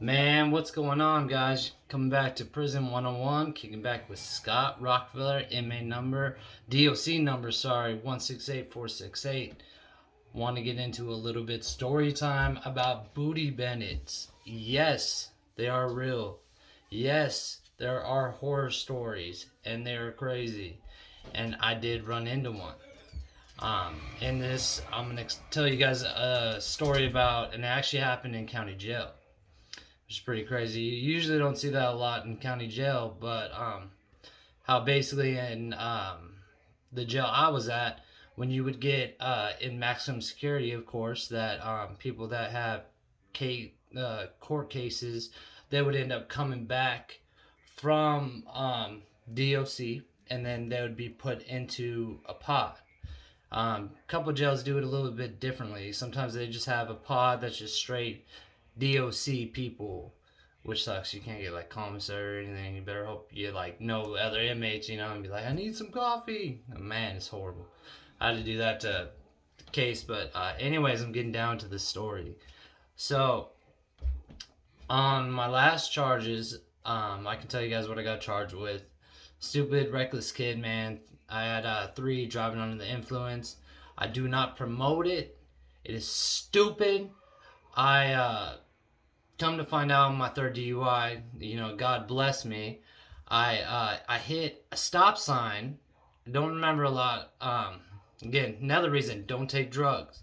Man, what's going on, guys? Coming back to Prison 101, kicking back with Scott Rockefeller, inmate number, DOC number, sorry, 168468. Want to get into a little bit story time about booty bandits. Yes, they are real. Yes, there are horror stories, and they are crazy. And I did run into one. In this, I'm going to tell you guys a story about, and it actually happened in county jail, which is pretty crazy. You usually don't see that a lot in county jail, but how basically in the jail I was at, when you would get in maximum security, of course, that people that have court cases, they would end up coming back from DOC, and then they would be put into a pod. Couple jails do it a little bit differently. Sometimes they just have a pod that's just straight DOC people, which sucks. You can't get like commissary or anything. You better hope you like know other inmates, and be like, I need some coffee. Oh, man, it's horrible. I had to do that to the case, but anyways, I'm getting down to the story. So on my last charges, I can tell you guys what I got charged with. Stupid, reckless kid, man. I had 3 driving under the influence. I do not promote it. It is stupid. I come to find out on my 3rd DUI, God bless me. I hit a stop sign. Don't remember a lot. Again, another reason, don't take drugs.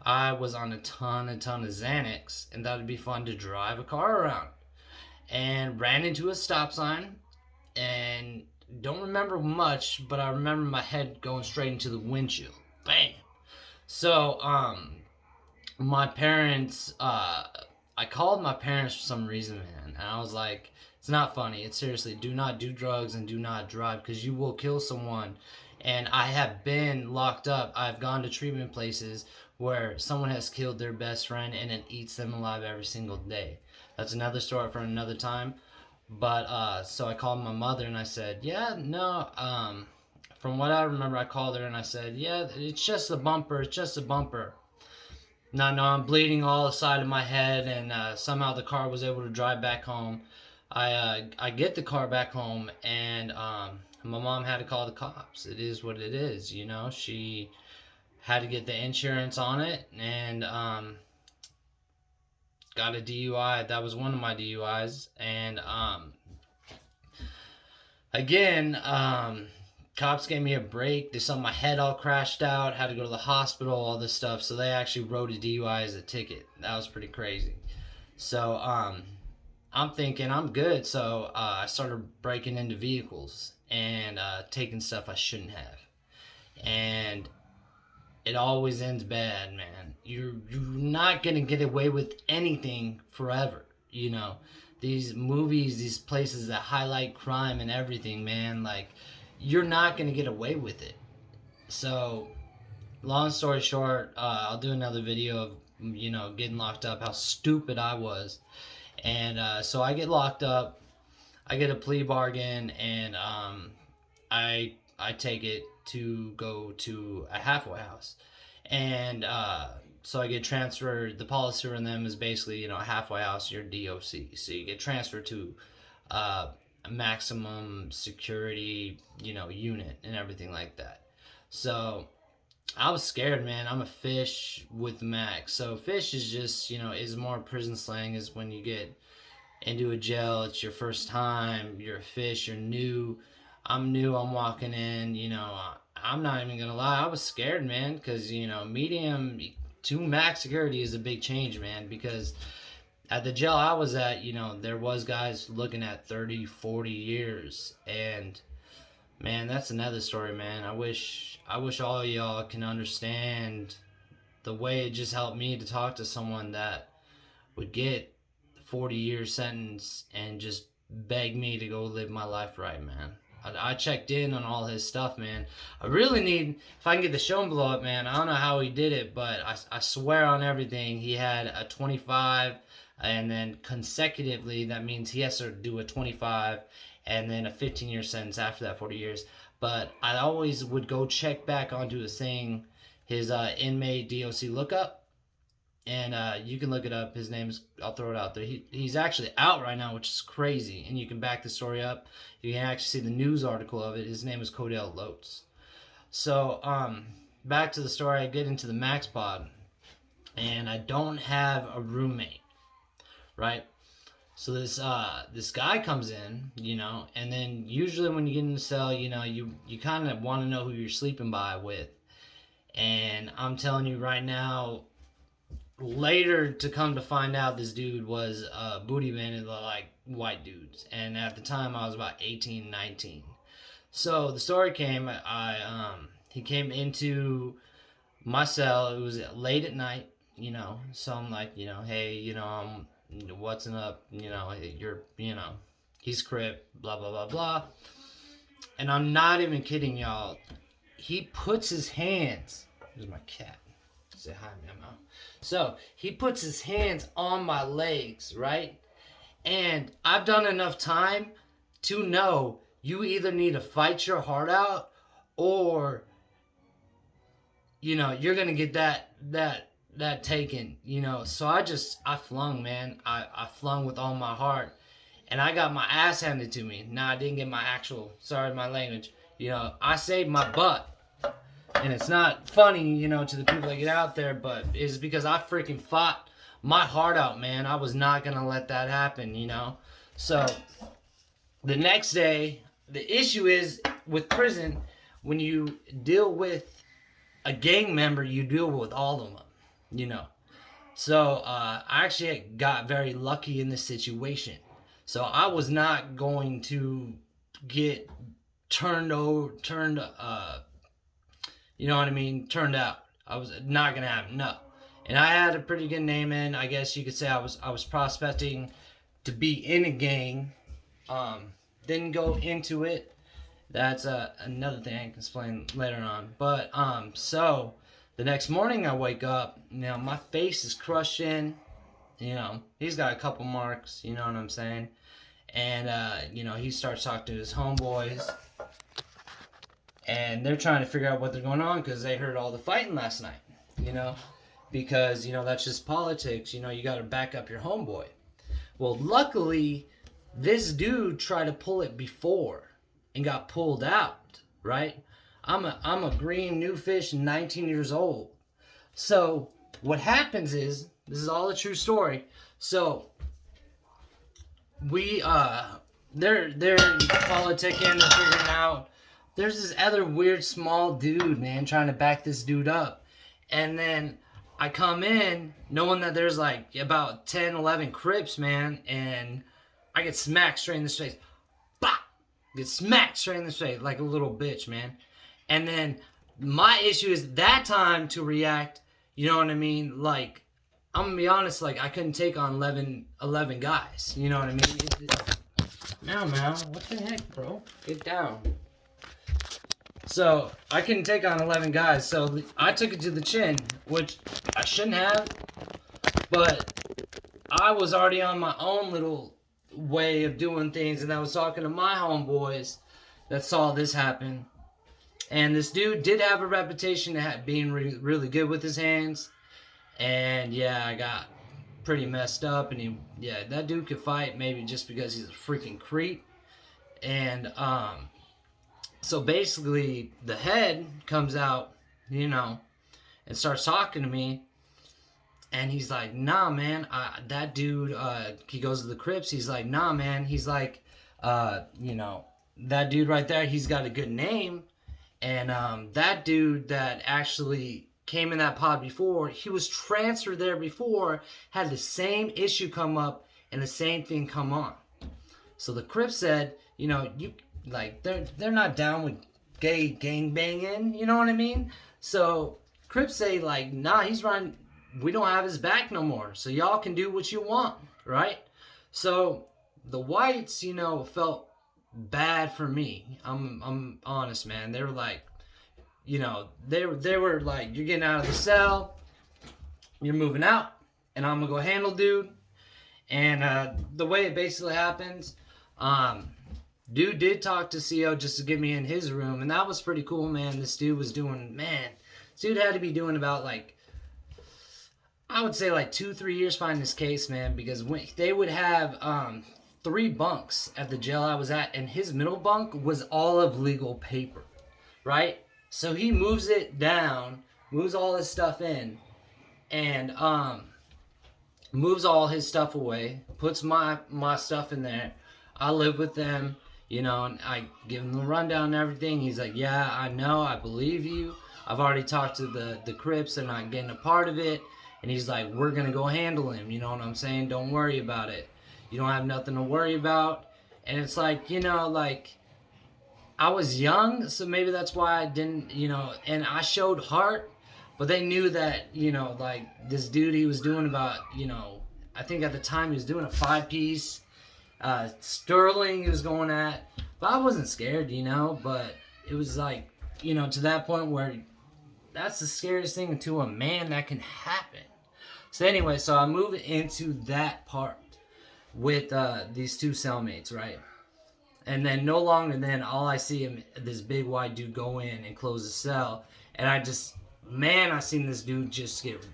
I was on a ton of Xanax, and that would be fun to drive a car around. And ran into a stop sign, and don't remember much, but I remember my head going straight into the windshield. Bam! So, my parents, I called my parents for some reason, man, and I was like, it's not funny. It's seriously, do not do drugs and do not drive because you will kill someone. And I have been locked up. I've gone to treatment places where someone has killed their best friend and it eats them alive every single day. That's another story for another time. But so I called my mother and I said, yeah, no, from what I remember, I called her and I said, yeah, it's just a bumper. It's just a bumper. No, I'm bleeding all the side of my head, and somehow the car was able to drive back home. I get the car back home, and my mom had to call the cops. It is what it is. She had to get the insurance on it, and got a DUI. That was one of my DUIs, and again, cops gave me a break. They saw my head all crashed out, had to go to the hospital, all this stuff. So they actually wrote a DUI as a ticket. That was pretty crazy. So I'm thinking I'm good. So I started breaking into vehicles and taking stuff I shouldn't have. And it always ends bad, man. You're not gonna get away with anything forever. These movies, these places that highlight crime and everything, man. Like, you're not gonna get away with it. So, long story short, I'll do another video of getting locked up. How stupid I was, and so I get locked up. I get a plea bargain, and I take it to go to a halfway house, and so I get transferred. The policy for them is basically, a halfway house, you're DOC, so you get transferred to a maximum security, unit and everything like that. So I was scared, man. I'm a fish with Max. So fish is just, is more prison slang. Is when you get into a jail, it's your first time, you're a fish, you're new. I'm new, I'm walking in, I'm not even gonna lie, I was scared, man, because, medium to max security is a big change, man, because at the jail I was at, there was guys looking at 30, 40 years, and man, that's another story, man. I wish all of y'all can understand the way it just helped me to talk to someone that would get 40-year sentence and just beg me to go live my life right, man. I checked in on all his stuff, man. I really need, if I can get the show and blow up, man. I don't know how he did it, but I swear on everything, he had a 25, and then consecutively, that means he has to do a 25 and then a 15-year sentence after that 40 years. But I always would go check back onto his thing, his inmate DOC lookup, And you can look it up. His name's, I'll throw it out there. He's actually out right now, which is crazy. And you can back the story up. You can actually see the news article of it. His name is Codell Lotes. So back to the story. I get into the Max Pod, and I don't have a roommate, right? So this guy comes in, and then usually when you get in the cell, you kind of want to know who you're sleeping with. And I'm telling you right now, later to come to find out, this dude was a booty man of like white dudes, and at the time I was about 18, 19. So the story came, he came into my cell. It was late at night, so I'm like, hey, what's up, you're, he's Crip, blah, blah, blah, blah. And I'm not even kidding, y'all. He puts his hands, here's my cat, say hi, Memo. So he puts his hands on my legs, right? And I've done enough time to know you either need to fight your heart out, or you're gonna get that taken, So I flung, man. I flung with all my heart, and I got my ass handed to me. Now I didn't get my actual, sorry my language, I saved my butt. And it's not funny, to the people that get out there, but it's because I freaking fought my heart out, man. I was not gonna let that happen, So the next day, the issue is with prison, when you deal with a gang member, you deal with all of them, So I actually got very lucky in this situation. So I was not going to get turned out. I was not gonna happen. No. And I had a pretty good name in. I guess you could say I was prospecting to be in a gang. Didn't go into it. That's another thing I can explain later on. But so the next morning I wake up. My face is crushed in. He's got a couple marks. You know what I'm saying? And he starts talking to his homeboys. And they're trying to figure out what they're going on because they heard all the fighting last night, because, that's just politics. You got to back up your homeboy. Well, luckily, this dude tried to pull it before and got pulled out, right? I'm a green new fish, 19 years old. So what happens is, this is all a true story. So we, they're politicking, they're figuring out. There's this other weird small dude, man, trying to back this dude up. And then I come in knowing that there's like about 10, 11 Crips, man, and I get smacked straight in the face. Bah! Get smacked straight in the face like a little bitch, man. And then my issue is that time to react, you know what I mean? Like, I'm gonna be honest, like, I couldn't take on 11 guys, you know what I mean? Now, what the heck, bro? Get down. So, I couldn't take on 11 guys, so I took it to the chin, which I shouldn't have, but I was already on my own little way of doing things, and I was talking to my homeboys that saw this happen, and this dude did have a reputation of being really good with his hands, and yeah, I got pretty messed up, and that dude could fight, maybe just because he's a freaking creep, and, so basically, the head comes out, and starts talking to me. And he's like, nah, man, that dude, he goes to the Crips. He's like, nah, man. He's like, that dude right there, he's got a good name. And that dude that actually came in that pod before, he was transferred there before, had the same issue come up and the same thing come on. So the Crips said, like, they're not down with gay gang banging, you know what I mean? So Crips say, like, nah, he's running, we don't have his back no more, so y'all can do what you want, right? So the whites, felt bad for me. I'm honest, man. They were like, they were like, you're getting out of the cell, you're moving out, and I'm gonna go handle dude. And the way it basically happens, dude did talk to CO just to get me in his room, and that was pretty cool, man. This dude was doing, this dude had to be doing about, like, I would say like 2-3 years finding this case, man, because when they would have 3 bunks at the jail I was at, and his middle bunk was all of legal paper, right? So he moves it down, moves all his stuff in, and moves all his stuff away, puts my stuff in there. I live with them, you know, and I give him the rundown and everything. He's like, yeah, I know, I believe you. I've already talked to the Crips, they're not getting a part of it. And he's like, we're going to go handle him, you know what I'm saying? Don't worry about it. You don't have nothing to worry about. And it's like, you know, like, I was young, so maybe that's why I didn't, you know, and I showed heart, but they knew that, you know, like, this dude, he was doing about, you know, I think at the time he was doing a 5-piece, Sterling he was going at, but I wasn't scared, you know, but it was like, you know, to that point where that's the scariest thing to a man that can happen. So anyway, so I move into that part with these 2 cellmates, right? And then no longer than all I see him, this big white dude go in and close the cell. And I just, man, I seen this dude just get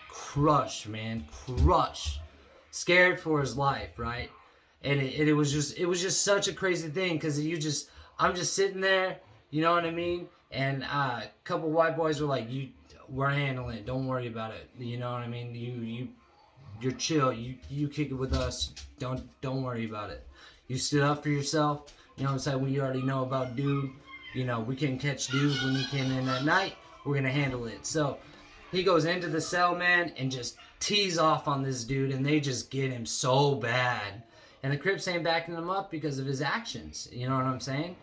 crushed, man, crushed. Scared for his life, right? And it was just such a crazy thing, because I'm just sitting there, you know what I mean? And a couple white boys were like, we're handling it, don't worry about it, you know what I mean? You're chill, you kick it with us, don't worry about it. You stood up for yourself, you know what I'm saying? We already know about dude, you know, we couldn't catch dude when he came in that night, we're gonna handle it. So he goes into the cell, man, and just tees off on this dude, and they just get him so bad. And the Crips ain't backing him up because of his actions, you know what I'm saying?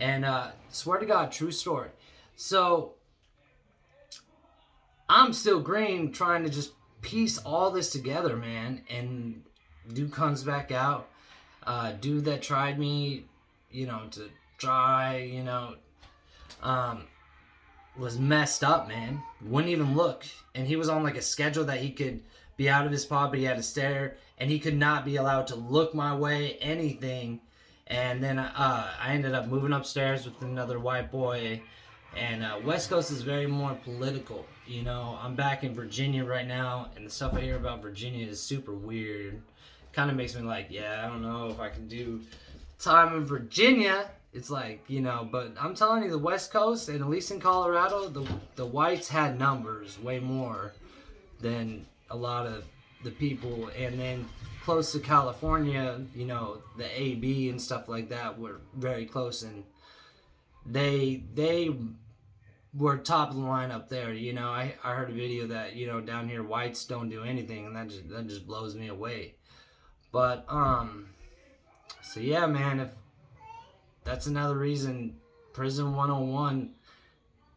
And swear to God, true story. So I'm still green, trying to just piece all this together, man. And dude comes back out. Dude that tried me, you know, to try, you know, was messed up, man. Wouldn't even look. And he was on like a schedule that he could be out of his pod, but he had to stare. And he could not be allowed to look my way, anything. And then I ended up moving upstairs with another white boy. And West Coast is very more political. You know, I'm back in Virginia right now, and the stuff I hear about Virginia is super weird. Kind of makes me like, yeah, I don't know if I can do time in Virginia. It's like, you know, but I'm telling you, the West Coast, and at least in Colorado, the whites had numbers way more than a lot of the people. And then close to California, you know, the AB and stuff like that were very close, and they were top of the line up there. You know, I heard a video that, you know, down here whites don't do anything, and that just blows me away. But so yeah, man, if that's another reason, Prison 101,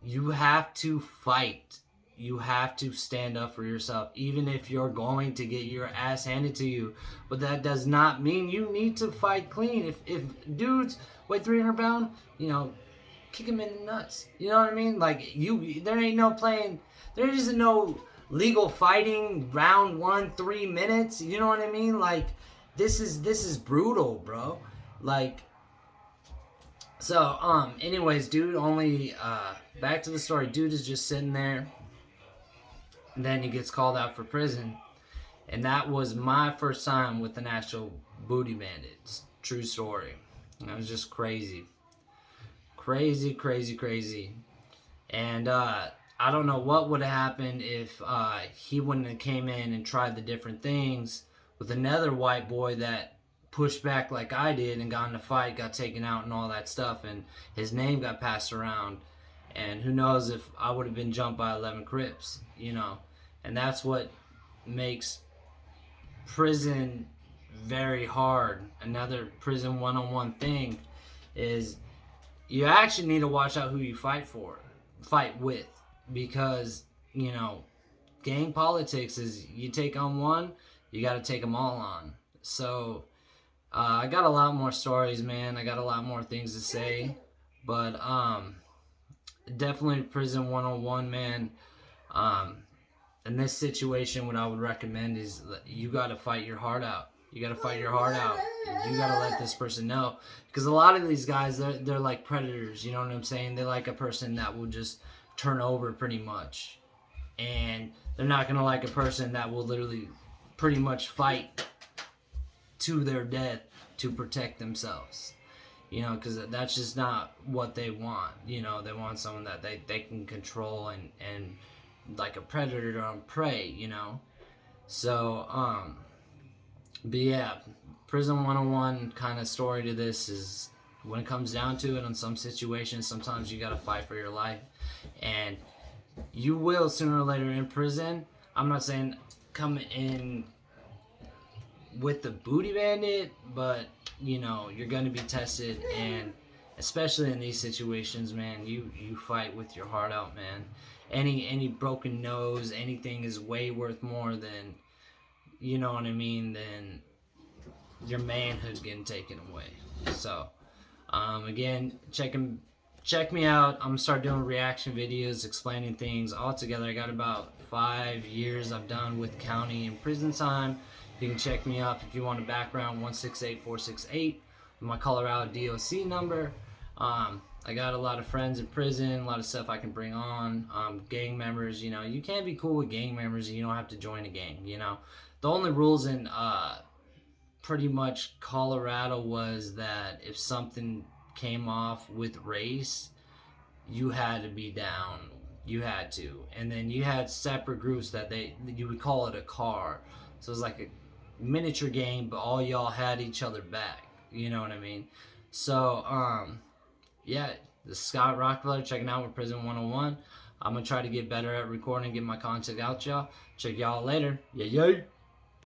you have to fight. You have to stand up for yourself, even if you're going to get your ass handed to you. But that does not mean you need to fight clean. If dudes weigh 300 pounds, you know, kick him in the nuts. You know what I mean? Like, there ain't no playing, there isn't no legal fighting round 1, 3 minutes. You know what I mean? Like, this is brutal, bro. Like, so, anyways, dude only, back to the story. Dude is just sitting there. And then he gets called out for prison. And that was my first time with the National Booty Bandits. True story. It was just crazy. Crazy, crazy, crazy. And I don't know what would have happened if he wouldn't have came in and tried the different things with another white boy that pushed back like I did and got in a fight, got taken out and all that stuff. And his name got passed around. And who knows if I would have been jumped by 11 Crips, you know. And that's what makes prison very hard. Another Prison 101 thing is you actually need to watch out who you fight with. Because, you know, gang politics is you take on one, you got to take them all on. So, I got a lot more stories, man. I got a lot more things to say. But, definitely Prison 101, man. In this situation, what I would recommend is you got to fight your heart out. You got to fight your heart out. You got to let this person know. Because a lot of these guys, they're like predators. You know what I'm saying? They're like a person that will just turn over pretty much. and they're not gonna like a person that will literally pretty much fight to their death to protect themselves. You know, because that's just not what they want. You know, they want someone that they can control and like a predator on prey, you know. So, but yeah, Prison 101 kind of story to this is when it comes down to it, in some situations, sometimes you got to fight for your life. And you will sooner or later in prison. I'm not saying come in with the booty bandit, but you know, you're going to be tested. And especially in these situations, man, you fight with your heart out, man. Any broken nose, anything is way worth more than, you know what I mean, than your manhood getting taken away. So again, check me out. I'm gonna start doing reaction videos, explaining things all together. I got about 5 years I've done with county and prison time. You can check me up if you want a background, 168468, my Colorado DOC number. I got a lot of friends in prison, a lot of stuff I can bring on. Gang members, you know, you can't be cool with gang members and you don't have to join a gang, you know. The only rules in pretty much Colorado was that if something came off with race, you had to be down. You had to. And then you had separate groups that you would call it a car. So it was like a miniature game, but all y'all had each other back. You know what I mean? So, yeah, this is Scott Rockefeller checking out with Prison 101. I'm going to try to get better at recording and get my content out, y'all. Check y'all later. Yeah, yeah.